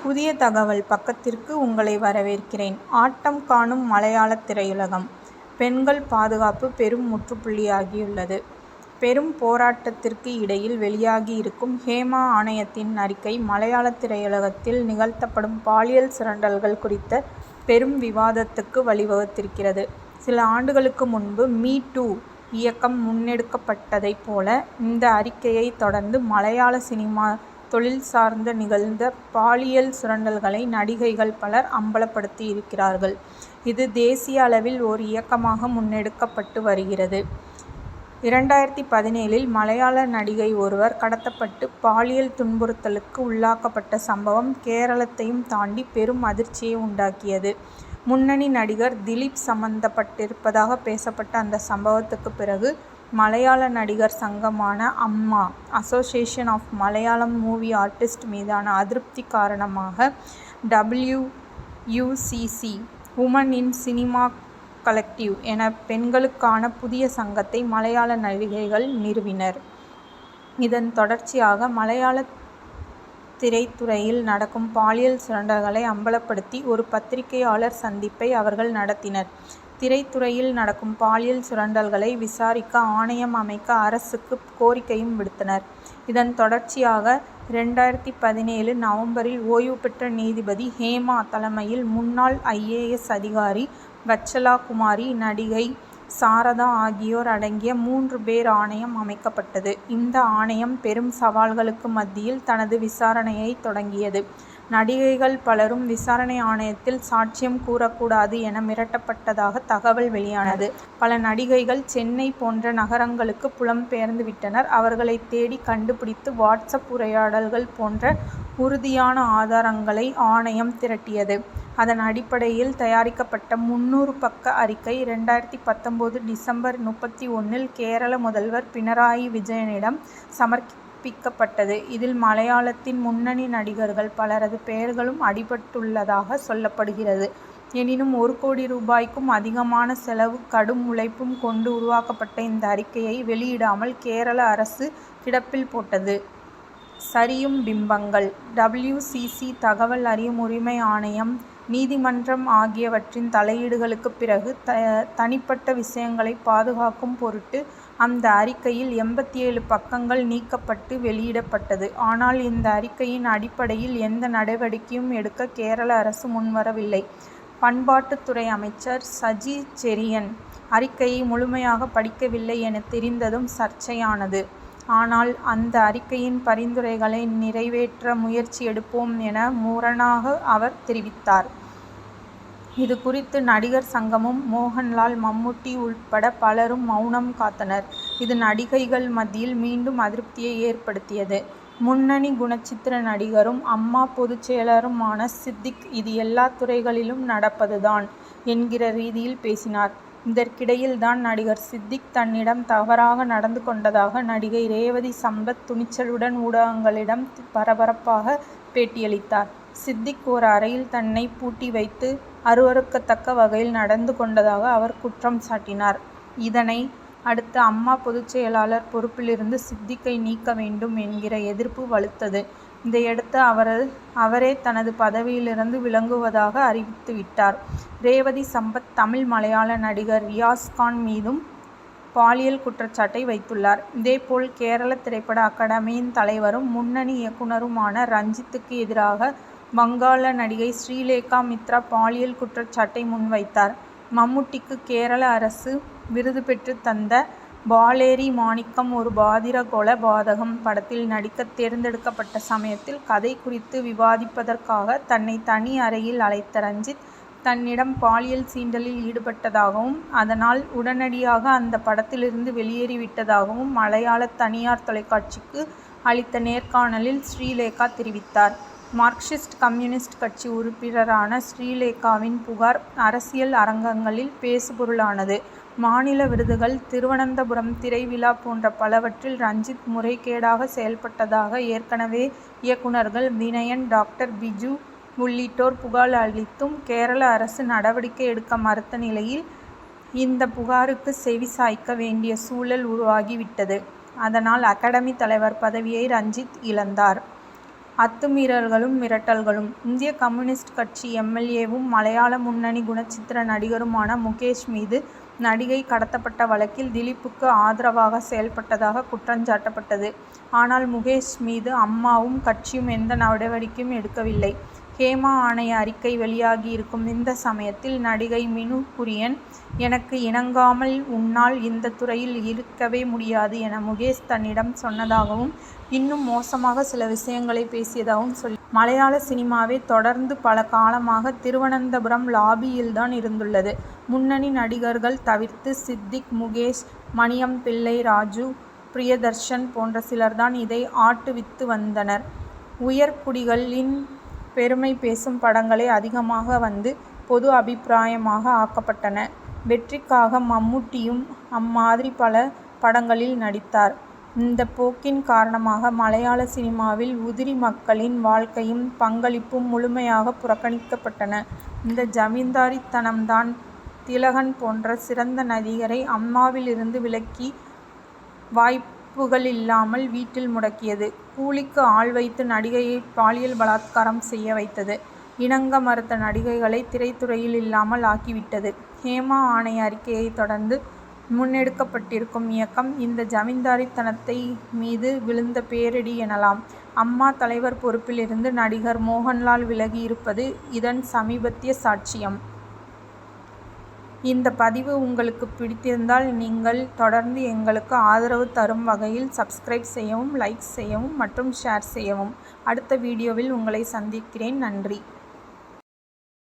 புதிய தகவல் பக்கத்திற்கு உங்களை வரவேற்கிறேன். ஆட்டம் காணும் மலையாள திரையுலகம். பெண்கள் பாதுகாப்பு பெரும் முற்றுப்புள்ளியாகியுள்ளது. பெரும் போராட்டத்திற்கு இடையில் வெளியாகியிருக்கும் ஹேமா ஆணையத்தின் அறிக்கை மலையாள திரையுலகத்தில் நிகழ்த்தப்படும் பாலியல் சுரண்டல்கள் குறித்த பெரும் விவாதத்துக்கு வழிவகுத்திருக்கிறது. சில ஆண்டுகளுக்கு முன்பு மீ டூ இயக்கம் முன்னெடுக்கப்பட்டதைப் போல இந்த அறிக்கையை தொடர்ந்து மலையாள சினிமா தொழில் சார்ந்த நிகழ்ந்த பாலியல் சுரண்டல்களை நடிகைகள் பலர் அம்பலப்படுத்தி இருக்கிறார்கள். இது தேசிய அளவில் ஓர் இயக்கமாக முன்னெடுக்கப்பட்டு வருகிறது. 2017 மலையாள நடிகை ஒருவர் கடத்தப்பட்டு பாலியல் துன்புறுத்தலுக்கு உள்ளாக்கப்பட்ட சம்பவம் கேரளத்தையும் தாண்டி பெரும் அதிர்ச்சியை உண்டாக்கியது. முன்னணி நடிகர் திலீப் சம்பந்தப்பட்டிருப்பதாக பேசப்பட்ட அந்த சம்பவத்துக்கு பிறகு மலையாள நடிகர் சங்கமான AMMA association of Malayalam movie artist மீதான அதிருப்தி காரணமாக WUCC women in cinema collective என பெண்களுக்கான புதிய சங்கத்தை மலையாள நடிகைகள் நிறுவினர். இதன் தொடர்ச்சியாக மலையாள திரைத்துறையில் நடக்கும் பாலியல் சுரண்டல்களை அம்பலப்படுத்தி ஒரு பத்திரிகையாளர் சந்திப்பை அவர்கள் நடத்தினர். திரைத்துறையில் நடக்கும் பாலியல் சுரண்டல்களை விசாரிக்க ஆணையம் அமைக்க அரசுக்கு கோரிக்கையும் விடுத்தனர். இதன் தொடர்ச்சியாக 2017 நவம்பரில் ஓய்வு பெற்ற நீதிபதி ஹேமா தலைமையில் முன்னாள் IAS அதிகாரி வச்சலா குமாரி, நடிகை சாரதா ஆகியோர் அடங்கிய 3 பேர் ஆணையம் அமைக்கப்பட்டது. இந்த ஆணையம் பெரும் சவால்களுக்கு மத்தியில் தனது விசாரணையை தொடங்கியது. நடிகைகள் பலரும் விசாரணை ஆணையத்தில் சாட்சியம் கூறக்கூடாது என மிரட்டப்பட்டதாக தகவல் வெளியானது. பல நடிகைகள் சென்னை போன்ற நகரங்களுக்கு புலம்பெயர்ந்து விட்டனர். அவர்களை தேடி கண்டுபிடித்து வாட்ஸ்அப் உரையாடல்கள் போன்ற உறுதியான ஆதாரங்களை ஆணையம் திரட்டியது. அதன் அடிப்படையில் தயாரிக்கப்பட்ட 300 பக்க அறிக்கை 2019 டிசம்பர் 31 கேரள முதல்வர் பினராயி விஜயனிடம் சமர்ப்பிக்கப்பட்டது. இதில் மலையாளத்தின் முன்னணி நடிகர்கள் பலரது பெயர்களும் அடிபட்டுள்ளதாக சொல்லப்படுகிறது. எனினும் 1 கோடி ரூபாய்க்கும் அதிகமான செலவு கடும் உழைப்பும் கொண்டு உருவாக்கப்பட்ட இந்த அறிக்கையை வெளியிடாமல் கேரள அரசு கிடப்பில் போட்டது. சரியும் பிம்பங்கள். WCC தகவல் அறியும் உரிமை ஆணையம், நீதிமன்றம் ஆகியவற்றின் தலையீடுகளுக்கு பிறகு தனிப்பட்ட விஷயங்களை பாதுகாக்கும் பொருட்டு அந்த அறிக்கையில் 87 பக்கங்கள் நீக்கப்பட்டு வெளியிடப்பட்டது. ஆனால் இந்த அறிக்கையின் அடிப்படையில் எந்த நடவடிக்கையும் எடுக்க கேரள அரசு முன்வரவில்லை. பண்பாட்டுத்துறை அமைச்சர் சஜி செரியன் அறிக்கையை முழுமையாக படிக்கவில்லை என தெரிந்ததும் சர்ச்சையானது. ஆனால் அந்த அறிக்கையின் பரிந்துரைகளை நிறைவேற்ற முயற்சி எடுப்போம் என முரணாக அவர் தெரிவித்தார். இது குறித்து நடிகர் சங்கமும் மோகன்லால், மம்முட்டி உள்பட பலரும் மௌனம் காத்தனர். இது நடிகைகள் மத்தியில் மீண்டும் அதிருப்தியை ஏற்படுத்தியது. முன்னணி குணச்சித்திர நடிகரும் அம்மா பொதுச் செயலருமான சித்திக் இது எல்லா துறைகளிலும் நடப்பதுதான் என்கிற ரீதியில் பேசினார். இதற்கிடையில் தான் நடிகர் சித்திக் தன்னிடம் தவறாக நடந்து கொண்டதாக நடிகை ரேவதி சம்பத் துணிச்சலுடன் ஊடகங்களிடம் பரபரப்பாக பேட்டியளித்தார். சித்திக் ஒரு அறையில் தன்னை பூட்டி வைத்து அருவருக்கத்தக்க வகையில் நடந்து கொண்டதாக அவர் குற்றம் சாட்டினார். இதனை அடுத்து அம்மா பொதுச் செயலாளர் பொறுப்பிலிருந்து சித்திக்கை நீக்க வேண்டும் என்கிற எதிர்ப்பு வலுத்தது. இதையடுத்து அவரே தனது பதவியிலிருந்து விலகுவதாக அறிவித்துவிட்டார். ரேவதி சம்பத் தமிழ் மலையாள நடிகர் ரியாஸ் கான் மீதும் பாலியல் குற்றச்சாட்டை வைத்துள்ளார். இதேபோல் கேரள திரைப்பட அகாடமியின் தலைவரும் முன்னணி இயக்குனருமான ரஞ்சித்துக்கு எதிராக வங்காள நடிகை ஸ்ரீலேகா மித்ரா பாலியல் குற்றச்சாட்டை முன்வைத்தார். மம்முட்டிக்கு கேரள அரசு விருது பெற்று தந்த பாலேரி மாணிக்கம் ஒரு பாதிர கொலபாதகம் படத்தில் நடிக்க தேர்ந்தெடுக்கப்பட்ட சமயத்தில் கதை குறித்து விவாதிப்பதற்காக தன்னை தனி அறையில் அழைத்த ரஞ்சித் தன்னிடம் பாலியல் சீண்டலில் ஈடுபட்டதாகவும் அதனால் உடனடியாக அந்த படத்திலிருந்து வெளியேறிவிட்டதாகவும் மலையாள தனியார் தொலைக்காட்சிக்கு அளித்த நேர்காணலில் ஸ்ரீலேகா தெரிவித்தார். மார்க்சிஸ்ட் கம்யூனிஸ்ட் கட்சி உறுப்பினரான ஸ்ரீலேகாவின் புகார் அரசியல் அரங்கங்களில் பேசுபொருளானது. மாநில விருதுகள், திருவனந்தபுரம் திரைவிழா போன்ற பலவற்றில் ரஞ்சித் முறைகேடாக செயல்பட்டதாக ஏற்கனவே இயக்குனர்கள் வினயன், டாக்டர் பிஜு உள்ளிட்டோர் புகார் அளித்தும் கேரள அரசு நடவடிக்கை எடுக்க மறுத்த நிலையில் இந்த புகாருக்கு செவி சாய்க்க வேண்டிய சூழல் உருவாகிவிட்டது. அதனால் அகாடமி தலைவர் பதவியை ரஞ்சித் இழந்தார். அத்துமீறல்களும் மிரட்டல்களும். இந்திய கம்யூனிஸ்ட் கட்சி எம்.எல்.ஏ.வும் மலையாள முன்னணி குணச்சித்திர நடிகருமான முகேஷ் மீது நடிகை கடத்தப்பட்ட வழக்கில் திலீப்புக்கு ஆதரவாக செயல்பட்டதாக குற்றஞ்சாட்டப்பட்டது. ஆனால் முகேஷ் மீது அம்மாவும் கட்சியும் எந்த நடவடிக்கையும் எடுக்கவில்லை. ஹேமா ஆணைய அறிக்கை வெளியாகியிருக்கும் இந்த சமயத்தில் நடிகை மினு குரியன், எனக்கு இணங்காமல் உன்னால் இந்த துறையில் இருக்கவே முடியாது என முகேஷ் தன்னிடம் சொன்னதாகவும், இன்னும் மோசமாக சில விஷயங்களை பேசியதாகவும் சொல்லி மலையாள சினிமாவே தொடர்ந்து பல காலமாக திருவனந்தபுரம் லாபியில்தான் இருந்துள்ளது. முன்னணி நடிகர்கள் தவிர்த்து சித்திக், முகேஷ், மணியம் பிள்ளை, ராஜு, பிரியதர்ஷன் போன்ற சிலர்தான் இதை ஆட்டுவித்து வந்தனர். உயர்குடிகளின் பெருமை பேசும் படங்களே அதிகமாக வந்து பொது அபிப்பிராயமாக ஆக்கப்பட்டன. வெற்றிக்காக மம்முட்டியும் அம்மாதிரி பல படங்களில் நடித்தார். இந்த போக்கின் காரணமாக மலையாள சினிமாவில் உதிரி மக்களின் வாழ்க்கையும் பங்களிப்பும் முழுமையாக புறக்கணிக்கப்பட்டன. இந்த ஜமீன்தாரித்தனம்தான் திலகன் போன்ற சிறந்த நடிகரை அம்மாவிலிருந்து விலக்கி வாய்ப்புகளில்லாமல் வீட்டில் முடக்கியது. கூலிக்கு ஆள் வைத்து நடிகையை பாலியல் பலாத்காரம் செய்ய வைத்தது. இணங்க மறுத்த நடிகைகளை திரைத்துறையில் இல்லாமல் ஆக்கிவிட்டது. ஹேமா ஆணைய அறிக்கையை தொடர்ந்து முன்னெடுக்கப்பட்டிருக்கும் இயக்கம் இந்த ஜமீன்தாரித்தனத்தை மீது விழுந்த பேரிடி எனலாம். அம்மா தலைவர் பொறுப்பில் இருந்து நடிகர் மோகன்லால் விலகி இருப்பது இதன் சமீபத்திய சாட்சியம். இந்த பதிவு உங்களுக்கு பிடித்திருந்தால் நீங்கள் தொடர்ந்து எங்களுக்கு ஆதரவு தரும் வகையில் சப்ஸ்கிரைப் செய்யவும், லைக் செய்யவும் மற்றும் ஷேர் செய்யவும். அடுத்த வீடியோவில் உங்களை சந்திக்கிறேன். நன்றி.